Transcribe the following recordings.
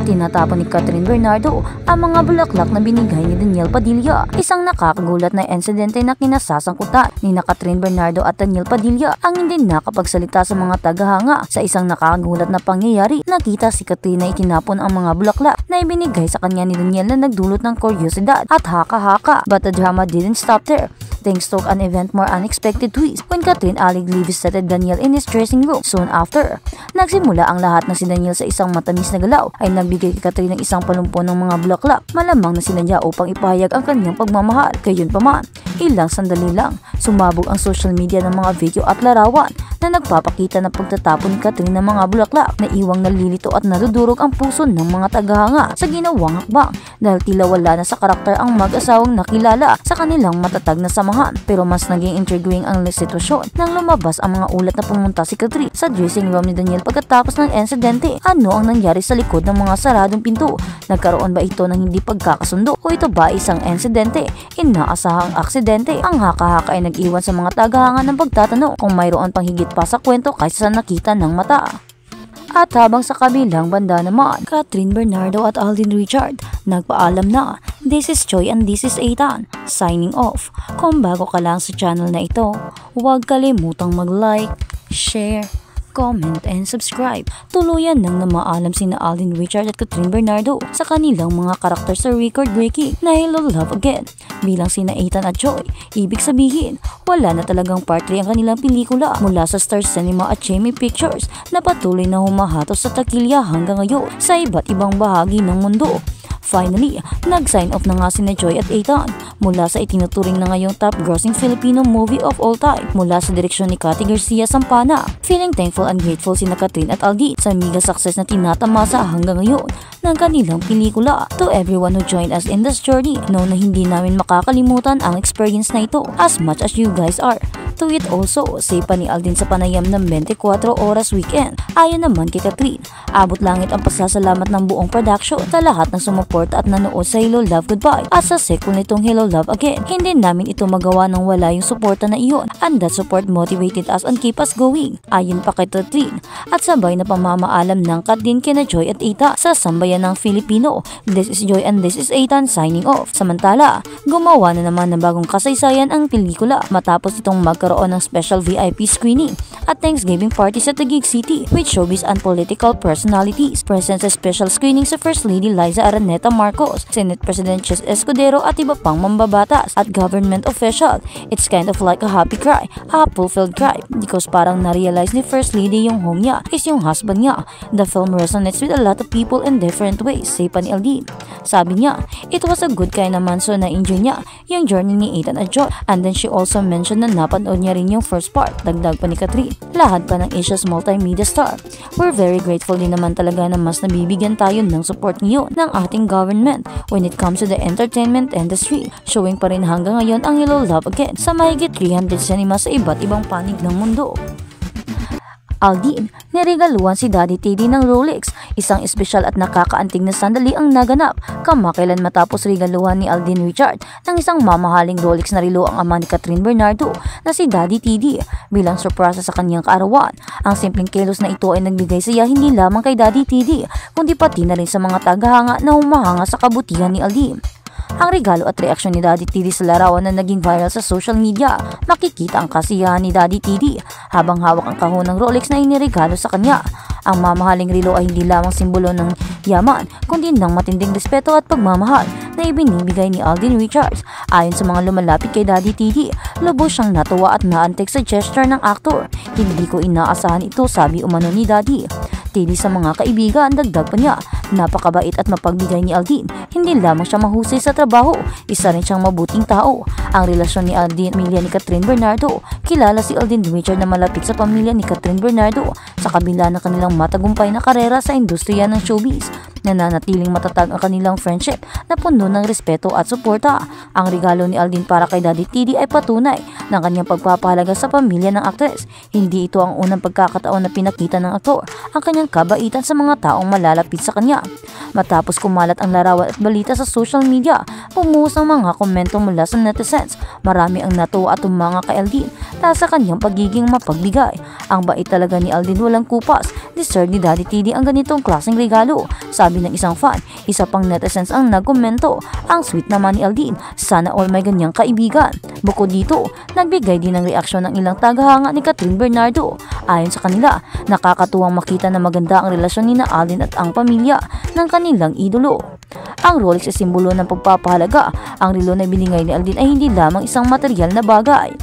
Tinatapon ni Catherine Bernardo ang mga bulaklak na binigay ni Daniel Padilla. Isang nakakagulat na insidente na kinasasangkutan ni Catherine Bernardo at Daniel Padilla ang hindi nakapagsalita sa mga tagahanga. Sa isang nakakagulat na pangyayari, nakita si Catherine na itinapon ang mga bulaklak na ibinigay sa kanya ni Daniel na nagdulot ng kuryosidad at haka-haka. But the drama didn't stop there. Things took an event more unexpected twist when Catherine allegedly visited Daniel in his dressing room. Soon after, nagsimula ang lahat na si Daniel sa isang matamis na galaw ay nagbigay kay Catherine ng isang palumpon ng mga bulaklak, malamang na sinadya upang ipahayag ang kanyang pagmamahal. Gayunpaman, ilang sandali lang, sumabog ang social media ng mga video at larawan na nagpapakita ng pagtatapon ni Catherine ng mga bulaklak na iwang nalilito at nadudurog ang puso ng mga tagahanga sa ginawang hakbang dahil tila wala na sa karakter ang mag-asawang nakilala sa kanilang matatag na samahan. Pero mas naging intriguing ang sitwasyon nang lumabas ang mga ulat na pumunta si Catherine sa dressing room ni Daniel pagkatapos ng insidente. Ano ang nangyari sa likod ng mga saradong pinto? Nagkaroon ba ito ng hindi pagkakasundo o ito ba isang insidente? Inaasahang aksidente. Ang haka-haka ay nag-iwan sa mga tagahanga ng pagtatanong kung mayroon pang higit pa sa kwento kaysa sa nakita ng mata. At habang sa kabilang banda naman, Catherine Bernardo at Alden Richard nagpaalam na, "This is Joy and this is Ethan, signing off." Kung bago ka lang sa channel na ito, huwag kalimutang mag-like, share, comment, and subscribe. Tuluyan nang namaalam sina Alden Richard at Catherine Bernardo sa kanilang mga karakter sa record-breaking na Hello Love Again bilang sina Ethan at Joy. Ibig sabihin, wala na talagang part 3 ang kanilang pelikula mula sa Star Cinema at Jamie Pictures na patuloy na humahatos sa takilya hanggang ngayon sa iba't ibang bahagi ng mundo. Finally, nag-sign off na nga sina Joy at Ethan mula sa itinuturing na ngayong top-grossing Filipino movie of all time mula sa direksyon ni Cathy Garcia Sampana. Feeling thankful and grateful sina Catherine at Alden sa mega success na tinatamasa hanggang ngayon ng kanilang pelikula. To everyone who joined us in this journey, know na hindi namin makakalimutan ang experience na ito as much as you guys are. To it also, say pa ni Alden sa panayam ng 24 oras weekend. Ayon naman kay Catherine, abot langit ang pasasalamat ng buong production sa lahat ng sumuporta at nanood sa Hello Love Goodbye at sa sequel nitong Hello Love Again. Hindi namin ito magawa nang wala yung suporta na iyon, and that support motivated us and keep us going. Ayon pa kay Catherine, at sabay na pamamaalam ng Kat din kina Joy at Ethan sa sambayan ng Filipino. This is Joy and this is Ethan signing off. Samantala, gumawa na naman ng bagong kasaysayan ang pelikula matapos itong magkaroon ng special VIP screening at Thanksgiving party sa Taguig City with showbiz and political personalities. Present sa special screening sa First Lady Liza Araneta Marcos, Senate President Chis Escudero at iba pang mambabatas at government official. It's kind of like a happy cry, a fulfilled cry, because parang na-realize ni First Lady yung home niya is yung husband niya. The film resonates with a lot of people in different ways, say pa ni Alden. Sabi niya, it was a good kind naman, so na-enjoy niya yung journey ni Ethan at Joy. And then she also mentioned na napanood niya rin yung first part. Dagdag pa ni Catherine, lahat pa ng Asia's multimedia star. We're very grateful din naman talaga na mas nabibigyan tayo ng support ngayon ng ating government when it comes to the entertainment industry. Showing pa rin hanggang ngayon ang Hello Love Again sa mahigit 300 cinema sa iba't ibang panig ng mundo. Alden, niregaluhan si Daddy Teddy ng Rolex. Isang espesyal at nakakaantig na sandali ang naganap kamakailan matapos regaluhan ni Alden Richard ng isang mamahaling Rolex na relo ang ama ni Catherine Bernardo na si Daddy Teddy bilang surpresa sa kanyang kaarawan. Ang simpleng kilos na ito ay nagbigay saya hindi lamang kay Daddy Teddy kundi pati na rin sa mga tagahanga na humahanga sa kabutihan ni Alden. Ang regalo at reaksyon ni Daddy Teddy sa larawan na naging viral sa social media, makikita ang kasiyahan ni Daddy Teddy habang hawak ang kahon ng Rolex na iniregalo sa kanya. Ang mamahaling relo ay hindi lamang simbolo ng yaman, kundi ng matinding respeto at pagmamahal na ibinibigay ni Alden Richards. Ayon sa mga lumalapit kay Daddy Teddy, lubos siyang natuwa at naantig sa gesture ng aktor. Hindi ko inaasahan ito, sabi umano ni Daddy Teddy sa mga kaibigan. Dagdag pa niya, napakabait at mapagbigay ni Alden. Hindi lamang siya mahusay sa trabaho, isa rin siyang mabuting tao. Ang relasyon ni Alden at pamilya ni Catherine Bernardo, kilala si Alden Richard na malapit sa pamilya ni Catherine Bernardo sa kabila ng kanilang matagumpay na karera sa industriya ng showbiz. Nananatiling matatag ang kanilang friendship na puno ng respeto at suporta. Ang regalo ni Alden para kay Daddy Teddy ay patunay ng kanyang pagpapahalaga sa pamilya ng aktres. Hindi ito ang unang pagkakataon na pinakita ng aktor ang kanyang kabaitan sa mga taong malalapit sa kanya. Matapos kumalat ang larawan at balita sa social media, bumuhos ang mga komento mula sa netizens. Marami ang natuwa at tumanga kay Aldin dahil sa kanyang pagiging mapagbigay. Ang bait talaga ni Aldin, walang kupas. Deserve ni Daddy TD ang ganitong klaseng regalo, sabi ng isang fan. Isa pang netizens ang nagkomento, ang sweet naman ni Aldin, sana all may ganyang kaibigan. Bukod dito, nagbigay din ng reaksyon ng ilang tagahanga ni Kathryn Bernardo. Ayon sa kanila, nakakatuwang makita na maganda ang relasyon ni na Aldin at ang pamilya ng kanilang idolo. Ang Rolex ay simbolo ng pagpapahalaga. Ang relo na binigay ni Aldin ay hindi lamang isang material na bagay.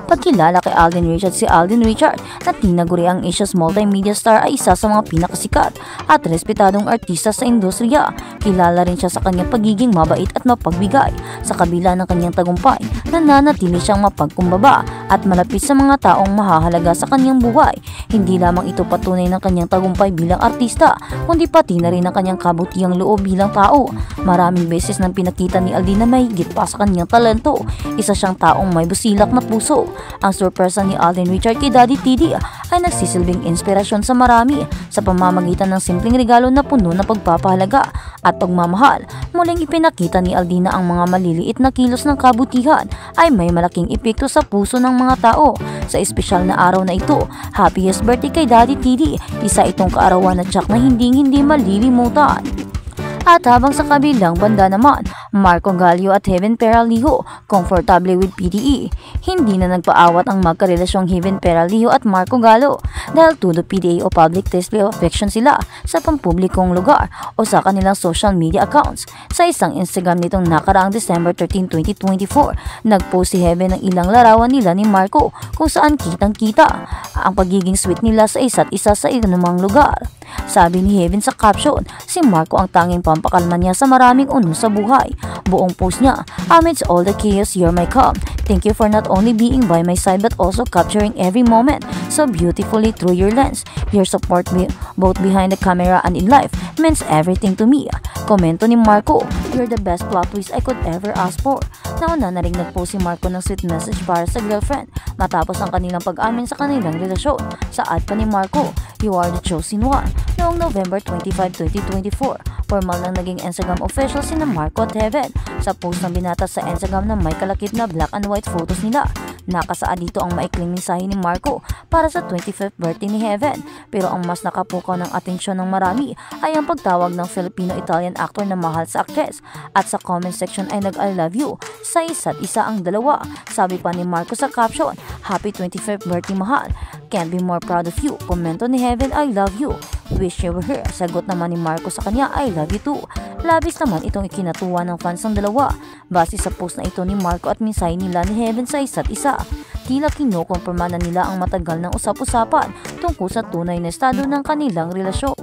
Pagkilala kay Alden Richards, si Alden Richards na tinaguri ang Asia's multimedia star ay isa sa mga pinakasikat at respetadong artista sa industriya. Kilala rin siya sa kanyang pagiging mabait at mapagbigay. Sa kabila ng kanyang tagumpay, nananatili siyang mapagkumbaba at malapit sa mga taong mahahalaga sa kanyang buhay. Hindi lamang ito patunay ng kanyang tagumpay bilang artista, kundi pati na rin ang kanyang kabutihang loob bilang tao. Maraming beses nang pinakita ni Aldin na may higit pa sa kanyang talento. Isa siyang taong may busilak na puso. Ang sorpresa ni Alden Richards kay Daddy TD ay nagsisilbing inspirasyon sa marami sa pamamagitan ng simpleng regalo na puno ng pagpapahalaga at pagmamahal. Muling ipinakita ni Aldin na ang mga maliliit na kilos ng kabutihan ay may malaking epekto sa puso ng mga tao. Sa espesyal na araw na ito, happiest birthday kay Daddy TD, isa itong kaarawan na tiyak na hindi malilimutan. At habang sa kabilang banda naman, Marco Gallio at Heaven Peralillo komportable with PDE. Hindi na nagpaawat ang magkarelasyong Heaven Peralillo at Marco Gallio dahil todo PDA o public display of affection sila sa pampublikong lugar o sa kanilang social media accounts. Sa isang Instagram nitong nakaraang December 13, 2024, nagpost si Heaven ng ilang larawan nila ni Marco kung saan kitang-kita ang pagiging sweet nila sa isa't isa sa anumang lugar. Sabi ni Heaven sa caption, si Marco ang tanging pampakalma niya sa maraming uno sa buhay. Buong post niya, amidst all the chaos, you're my calm. Thank you for not only being by my side but also capturing every moment so beautifully through your lens. Your support both behind the camera and in life means everything to me. Komento ni Marco, you're the best plot twist I could ever ask for. Nauna na rin nagpost si Marco ng sweet message para sa girlfriend matapos ang kanilang pag-amin sa kanilang relasyon. Saad pa ni Marco, you are the chosen one. Noong November 25, 2024, formal nang naging Instagram official sina Marco at Heaven. Sa post ng binata sa Instagram na may kalakip na black and white photos nila, nakasaad dito ang maikling mensahe ni Marco para sa 25th birthday ni Heaven. Pero ang mas nakapukaw ng atensyon ng marami ay ang pagtawag ng Filipino-Italian actor na mahal sa actress. At sa comment section ay nag-I love you sa isa't isa ang dalawa. Sabi pa ni Marco sa caption, happy 25th birthday mahal. Can't be more proud of you. Komento ni Heaven, I love you. Wish you were here. Sagot naman ni Marco sa kanya, I love you too. Labis naman itong ikinatuwa ng fans ng dalawa. Base sa post na ito ni Marco at mensahe nila ni Heaven sa isa't isa, tila kinukumpirma na nila ang matagal ng usap-usapan tungkol sa tunay na estado ng kanilang relasyon.